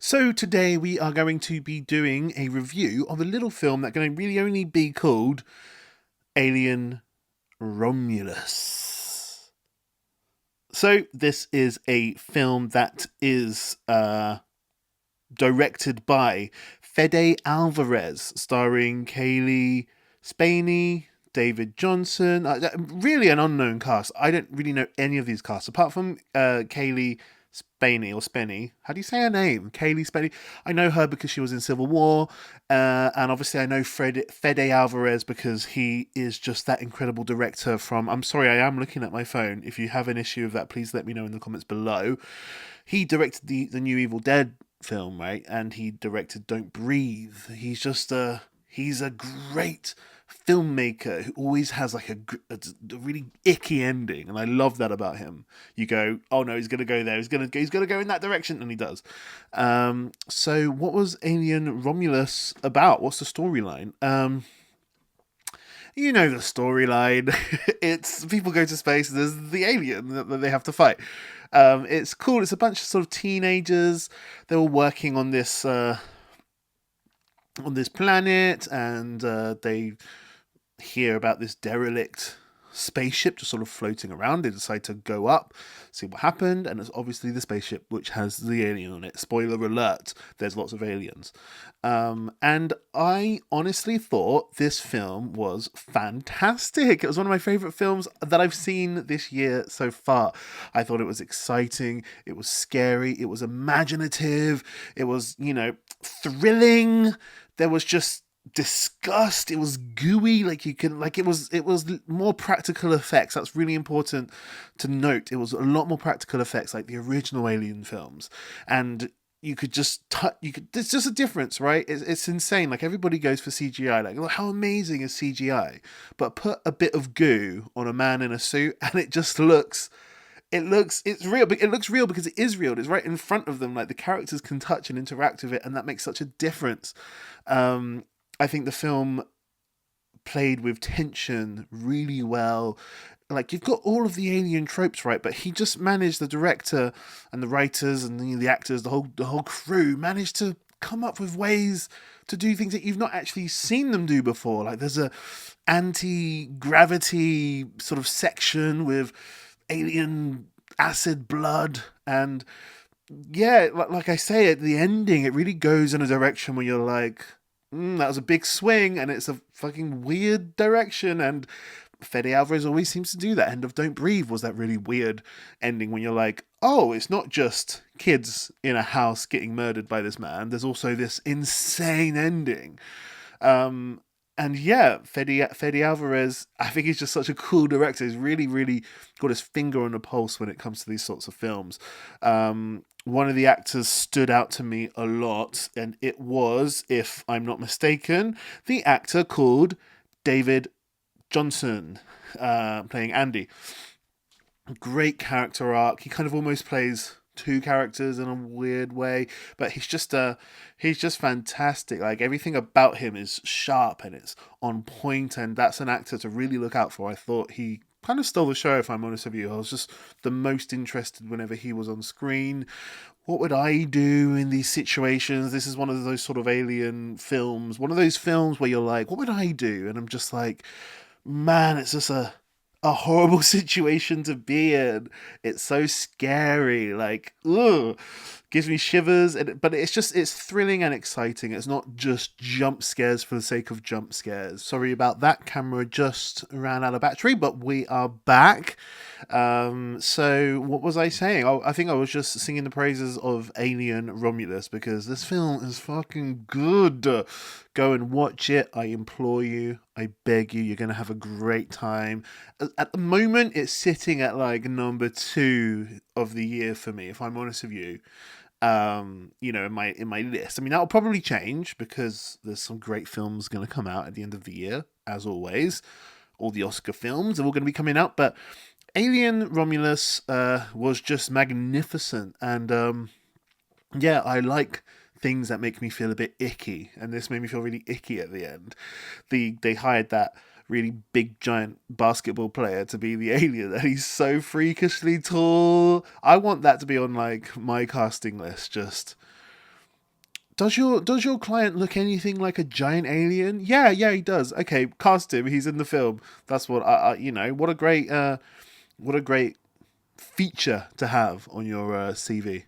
So today we are going to be doing a review of a little film that can really only be called Alien Romulus. So this is a film that is directed by Fede Alvarez, starring Kaylee Spaney, David Johnson. Really an unknown cast. I don't really know any of these casts apart from Kaylee Spaney or Spenny. How do you say her name? Kaylee Spaney. I know her because she was in Civil War, and obviously I know Fede Alvarez because he is just that incredible director from. I'm sorry, I am looking at my phone. If you have an issue with that, please let me know in the comments below. He directed the new Evil Dead film, right? And he directed Don't Breathe. He's a great filmmaker who always has like a really icky ending, and I love that about him. You go, oh no, he's gonna go there. He's gonna go in that direction, and he does. So what was Alien Romulus about? What's the storyline? You know the storyline. It's people go to space. There's the alien that they have to fight. It's cool. It's a bunch of sort of teenagers. They're all working on this planet, and they hear about this derelict spaceship just sort of floating around. They decide to go up, see what happened, and it's obviously the spaceship which has the alien on it. Spoiler alert, there's lots of aliens. And I honestly thought this film was fantastic. It was one of my favourite films that I've seen this year so far. I thought it was exciting, it was scary, it was imaginative, it was, thrilling. There was just disgust. It was gooey, it was more practical effects. That's really important to note. It was a lot more practical effects like the original Alien films, and you could just touch. You could. There's just a difference, right? It's insane. Like everybody goes for CGI. Like, how amazing is CGI? But put a bit of goo on a man in a suit, and it just looks. It's real. It looks real because it is real. It's right in front of them. Like the characters can touch and interact with it, and that makes such a difference. I think the film played with tension really well. Like you've got all of the alien tropes right, but he just managed, the director and the writers and the actors, the whole crew managed to come up with ways to do things that you've not actually seen them do before. Like there's a anti-gravity sort of section with alien acid blood, and yeah, like I say, at the ending it really goes in a direction where you're like, that was a big swing, and it's a fucking weird direction. And Fede Alvarez always seems to do that. End of Don't Breathe was that really weird ending when you're like, oh, it's not just kids in a house getting murdered by this man. There's also this insane ending. And yeah, Fede Alvarez, I think he's just such a cool director. He's really, really got his finger on the pulse when it comes to these sorts of films. One of the actors stood out to me a lot, and it was, if I'm not mistaken, the actor called David Johnson, playing Andy. Great character arc. He kind of almost plays two characters in a weird way, but he's just fantastic. Like everything about him is sharp and it's on point, and that's an actor to really look out for. I thought he kind of stole the show, if I'm honest with you. I was just the most interested whenever he was on screen. What would I do in these situations? This is one of those sort of alien films, one of those films where you're like, what would I do? And I'm just like, man, it's just a horrible situation to be in. It's so scary. Like, ugh, gives me shivers. But it's thrilling and exciting. It's not just jump scares for the sake of jump scares. Sorry about that. Camera just ran out of battery, but we are back. So what was I saying? I think I was just singing the praises of Alien Romulus because this film is fucking good. Go and watch it. I implore you. I beg you. You're going to have a great time. At the moment, it's sitting at like number 2 of the year for me, if I'm honest with you. In my list. I mean, that'll probably change because there's some great films going to come out at the end of the year, as always. All the Oscar films are all going to be coming out, but Alien Romulus was just magnificent, and yeah, I like things that make me feel a bit icky, and this made me feel really icky at the end. They hired that really big giant basketball player to be the alien, and he's so freakishly tall. I want that to be on like my casting list. Just Does your client look anything like a giant alien? Yeah, yeah, he does. Okay, cast him. He's in the film. That's what what a great feature to have on your CV.